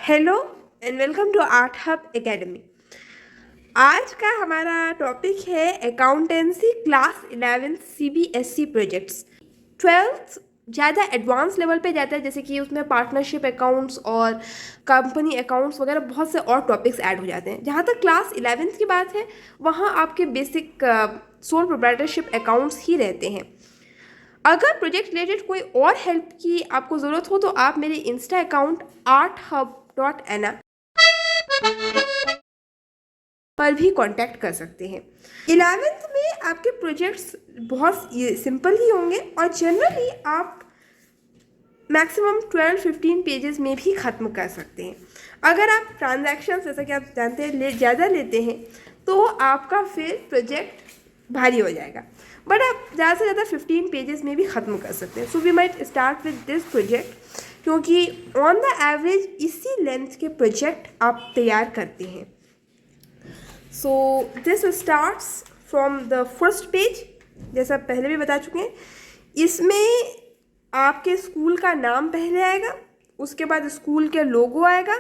Hello and welcome to Art Hub Academy. आज का हमारा टॉपिक है accountancy class 11 CBSE projects. 12th ज़्यादा एडवांस लेवल पे जाता है, जैसे कि उसमें पार्टनरशिप अकाउंट्स और कंपनी अकाउंट्स वगैरह बहुत से और टॉपिक्स ऐड हो जाते हैं। जहाँ तक क्लास 11th की बात है, वहाँ आपके बेसिक सोल प्रोप्राइटरशिप अकाउंट्स ही रहते हैं। अगर प्रोजेक्ट रिलेटेड कोई और हेल्प की आपको ज़रूरत हो तो आप मेरे इंस्टा अकाउंट arthub.ana पर भी कांटेक्ट कर सकते हैं। 11th में आपके प्रोजेक्ट्स बहुत सिंपल ही होंगे और जनरली आप मैक्सिमम 12-15 पेजेस में भी ख़त्म कर सकते हैं। अगर आप ट्रांजैक्शंस जैसा कि आप जानते हैं ज़्यादा लेते हैं तो आपका फिर प्रोजेक्ट भारी हो जाएगा, बट आप ज़्यादा से ज़्यादा 15 पेजेस में भी ख़त्म कर सकते हैं। So we might start with this project, क्योंकि ऑन द एवरेज इसी लेंथ के प्रोजेक्ट आप तैयार करते हैं। So this starts from the first page. जैसा पहले भी बता चुके हैं, इसमें आपके स्कूल का नाम पहले आएगा, उसके बाद स्कूल के लोगो आएगा,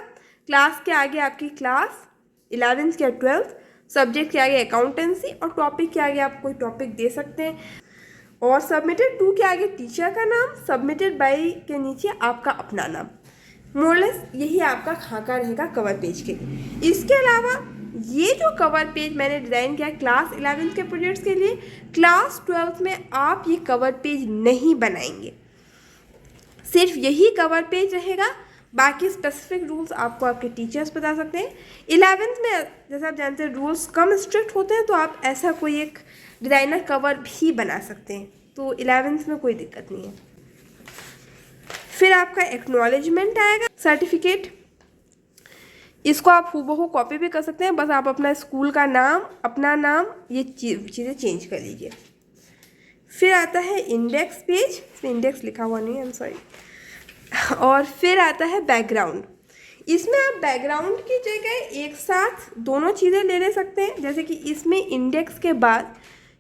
क्लास के आगे आपकी क्लास 11th या 12th, सब्जेक्ट के आगे अकाउंटेंसी और टॉपिक के आगे आप कोई टॉपिक दे सकते हैं, और सबमिटेड टू के आगे टीचर का नाम, सबमिटेड बाय के नीचे आपका अपना नाम। मोरलेस यही आपका खाका रहेगा कवर पेज के लिए। इसके अलावा ये जो कवर पेज मैंने डिज़ाइन किया क्लास 11th के प्रोजेक्ट्स के लिए, क्लास 12th में आप ये कवर पेज नहीं बनाएंगे, सिर्फ यही कवर पेज रहेगा। बाकी स्पेसिफिक रूल्स आपको आपके टीचर्स बता सकते हैं। 11th में जैसे आप जानते हैं रूल्स कम स्ट्रिक्ट होते हैं, तो आप ऐसा कोई एक डिज़ाइनर कवर भी बना सकते हैं, तो 11th में कोई दिक्कत नहीं है। फिर आपका एक्नॉलेजमेंट आएगा, सर्टिफिकेट। इसको आप हूबहू कॉपी भी कर सकते हैं, बस आप अपना स्कूल का नाम, अपना नाम, ये चीज़ें चेंज कर लीजिए। फिर आता है इंडेक्स पेज, इसमें इंडेक्स लिखा हुआ नहीं है, आई एम सॉरी। और फिर आता है बैकग्राउंड। इसमें आप बैकग्राउंड की जगह एक साथ दोनों चीज़ें ले सकते हैं, जैसे कि इसमें इंडेक्स के बाद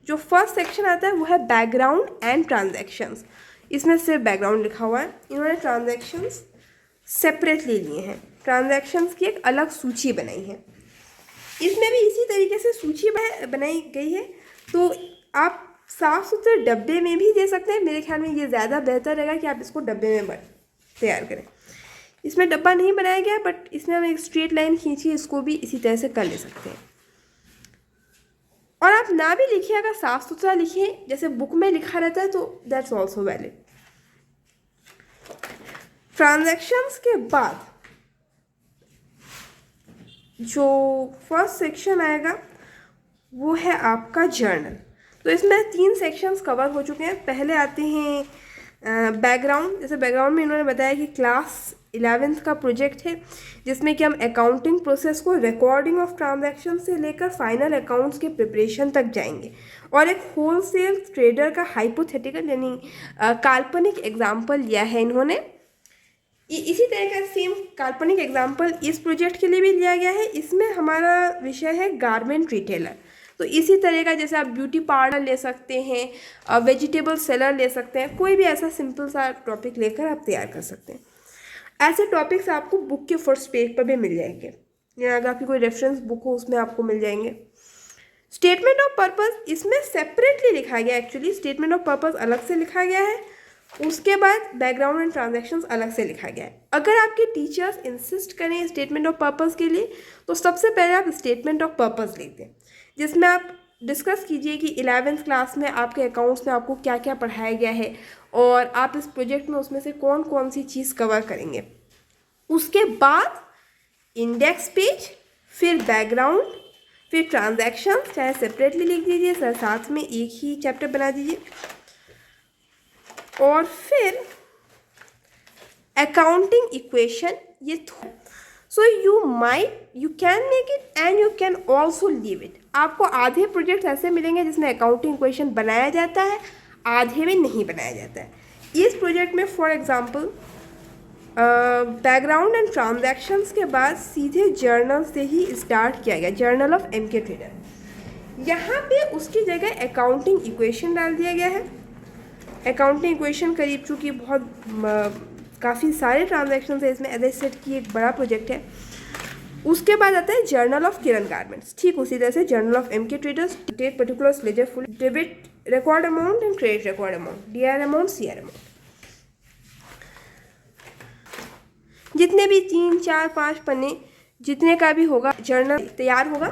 जो फर्स्ट सेक्शन आता है वो है बैकग्राउंड एंड ट्रांजैक्शंस। इसमें सिर्फ बैकग्राउंड लिखा हुआ है, इन्होंने ट्रांजैक्शंस सेपरेटली लिए हैं, ट्रांजैक्शंस की एक अलग सूची बनाई है। इसमें भी इसी तरीके से सूची बनाई गई है, तो आप साफ सुथरे डब्बे में भी दे सकते हैं। मेरे ख्याल में ये ज़्यादा बेहतर रहेगा कि आप इसको डब्बे में तैयार करें। इसमें डब्बा नहीं बनाया गया, बट इसमें हम एक स्ट्रेट लाइन खींची, इसको भी इसी तरह से कर ले सकते हैं। और आप ना भी लिखिए, अगर साफ सुथरा लिखिए जैसे बुक में लिखा रहता है, तो दैट्स ऑल्सो वैलिड। ट्रांजैक्शंस के बाद जो फर्स्ट सेक्शन आएगा वो है आपका जर्नल। तो इसमें 3 सेक्शंस कवर हो चुके हैं। पहले आते हैं बैकग्राउंड। जैसे बैकग्राउंड में इन्होंने बताया कि क्लास 11th का प्रोजेक्ट है, जिसमें कि हम अकाउंटिंग प्रोसेस को रिकॉर्डिंग ऑफ ट्रांजैक्शन से लेकर फाइनल अकाउंट्स के प्रिपरेशन तक जाएंगे, और एक होलसेल ट्रेडर का हाइपोथेटिकल यानी काल्पनिक एग्जाम्पल लिया है इन्होंने। इसी तरह का सेम काल्पनिक एग्जाम्पल इस प्रोजेक्ट के लिए भी लिया गया है। इसमें हमारा विषय है गारमेंट रिटेलर। तो इसी तरह का जैसे आप ब्यूटी पार्लर ले सकते हैं, वेजिटेबल सेलर ले सकते हैं, कोई भी ऐसा सिंपल सा टॉपिक लेकर आप तैयार कर सकते हैं। ऐसे टॉपिक्स आपको बुक के फर्स्ट पेज पर भी मिल जाएंगे, या अगर आपकी कोई रेफरेंस बुक हो उसमें आपको मिल जाएंगे। स्टेटमेंट ऑफ पर्पस इसमें सेपरेटली लिखा गया, एक्चुअली स्टेटमेंट ऑफ पर्पस अलग से लिखा गया है, उसके बाद बैकग्राउंड एंड ट्रांजैक्शंस अलग से लिखा गया है। अगर आपके टीचर्स इंसिस्ट करें स्टेटमेंट ऑफ पर्पस के लिए, तो सबसे पहले आप स्टेटमेंट ऑफ पर्पस लिखते हैं, जिसमें आप डिस्कस कीजिए कि 11th क्लास में आपके अकाउंट्स में आपको क्या क्या पढ़ाया गया है, और आप इस प्रोजेक्ट में उसमें से कौन कौन सी चीज़ कवर करेंगे। उसके बाद इंडेक्स पेज, फिर बैकग्राउंड, फिर ट्रांजैक्शन, चाहे सेपरेटली लिख दीजिए, साथ में एक ही चैप्टर बना दीजिए, और फिर अकाउंटिंग इक्वेशन। ये so you can make it and you can also leave it. आपको आधे प्रोजेक्ट ऐसे मिलेंगे जिसमें अकाउंटिंग इक्वेशन बनाया जाता है, आधे में नहीं बनाया जाता है। इस प्रोजेक्ट में for example background and transactions के बाद सीधे जर्नल से ही स्टार्ट किया गया, जर्नल ऑफ एमके ट्रेडर। यहाँ पे उसकी जगह अकाउंटिंग इक्वेशन डाल दिया गया है। अकाउंटिंग इक्वेशन करीब चूँकि बहुत काफ़ी सारे ट्रांजैक्शन है इसमें, एज आई सेड की एक बड़ा प्रोजेक्ट है। उसके बाद आता है जर्नल ऑफ किरण गारमेंट्स। ठीक उसी तरह से journal of M K traders, date particulars, ledger full, debit record amount and credit record amount, DR amount, CR amount. जितने भी 3, 4, 5 पन्ने जितने का भी होगा जर्नल तैयार होगा।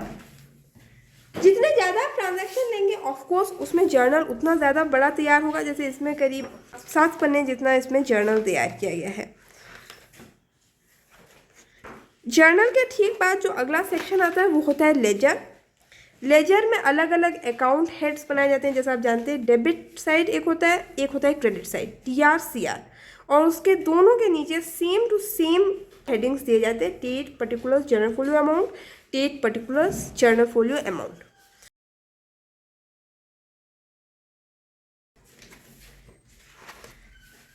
जितने ज़्यादा आप ट्रांजैक्शन लेंगे ऑफ कोर्स उसमें जर्नल उतना ज़्यादा बड़ा तैयार होगा। जैसे इसमें करीब 7 पन्ने जितना इसमें जर्नल तैयार किया गया है। जर्नल के ठीक बाद जो अगला सेक्शन आता है वो होता है लेजर। लेजर में अलग अलग अकाउंट हेड्स बनाए जाते हैं। जैसा आप जानते हैं डेबिट साइड एक होता है क्रेडिट साइड, टीआर सीआर, और उसके दोनों के नीचे सेम टू सेम हेडिंग्स दिए जाते हैं, date particulars journal folio amount, date particulars journal folio amount.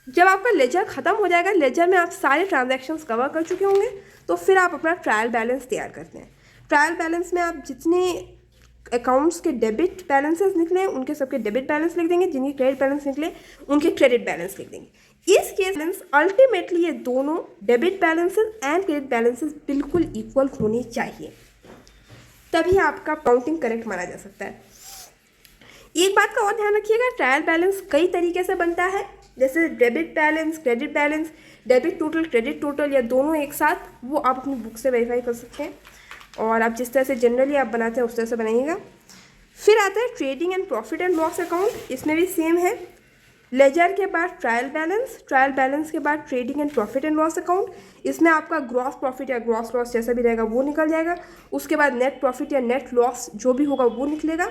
जब आपका लेजर ख़त्म हो जाएगा, लेजर में आप सारे ट्रांजैक्शंस कवर कर चुके होंगे, तो फिर आप अपना ट्रायल बैलेंस तैयार करते हैं। ट्रायल बैलेंस में आप जितने अकाउंट्स के डेबिट बैलेंसेस निकले उनके सबके डेबिट बैलेंस लिख देंगे, जिनके क्रेडिट बैलेंस निकले उनके क्रेडिट बैलेंस लिख देंगे। इस केस बैलेंस अल्टीमेटली ये दोनों debit balances and credit balances बिल्कुल इक्वल होने चाहिए, तभी आपका काउंटिंग करेक्ट माना जा सकता है। एक बात का और ध्यान रखिएगा, ट्रायल बैलेंस कई तरीके से बनता है, जैसे debit balance, credit balance, debit total, credit total, या दोनों एक साथ, वो आप अपनी बुक से वेरीफाई कर सकते हैं। और आप जिस तरह से जनरली आप बनाते हैं उस तरह से बनाइएगा। फिर आता है trading and profit and loss account. इसमें भी सेम है, लेजर के बाद ट्रायल बैलेंस, ट्रायल बैलेंस के बाद trading and profit and loss account. इसमें आपका ग्रॉस प्रॉफिट या ग्रॉस लॉस जैसा भी रहेगा वो निकल जाएगा। उसके बाद नेट प्रॉफिट या नेट लॉस जो भी होगा वो निकलेगा।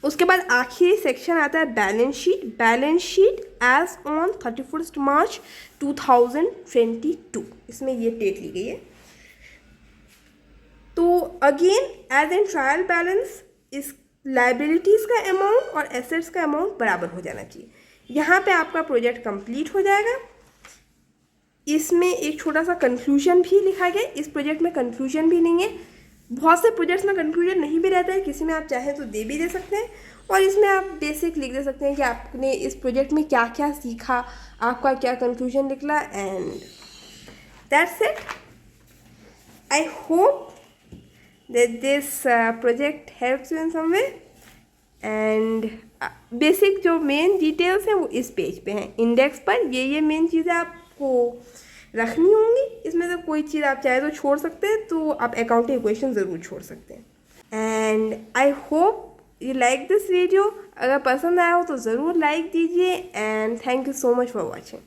उसके बाद आखिरी सेक्शन आता है balance sheet. Balance sheet as on 31 March 2022, इसमें ये डेट ली गई है। तो again as an trial balance इस लाइबिलिटीज़ का अमाउंट और एसेट्स का अमाउंट बराबर हो जाना चाहिए। यहाँ पे आपका प्रोजेक्ट कंप्लीट हो जाएगा। इसमें एक छोटा सा कंक्लूजन भी लिखा गया। इस प्रोजेक्ट में कंक्लूजन भी नहीं है। बहुत से प्रोजेक्ट्स में कंक्लूजन नहीं भी रहता है, किसी में आप चाहें तो दे भी दे सकते हैं, और इसमें आप बेसिक लिख दे सकते हैं कि आपने इस प्रोजेक्ट में क्या क्या सीखा, आपका क्या कंक्लूजन निकला, and that's it. I hope that this project helps you in some way, and basic जो मेन डिटेल्स हैं वो इस पेज पे हैं। इंडेक्स पर ये मेन चीज़ें आपको रखनी होंगी। इसमें से कोई चीज़ आप चाहे तो छोड़ सकते हैं, तो आप अकाउंटिंग इक्वेशन ज़रूर छोड़ सकते हैं। And I hope you like this video. अगर पसंद आया हो तो ज़रूर लाइक दीजिए, and thank you so much for watching.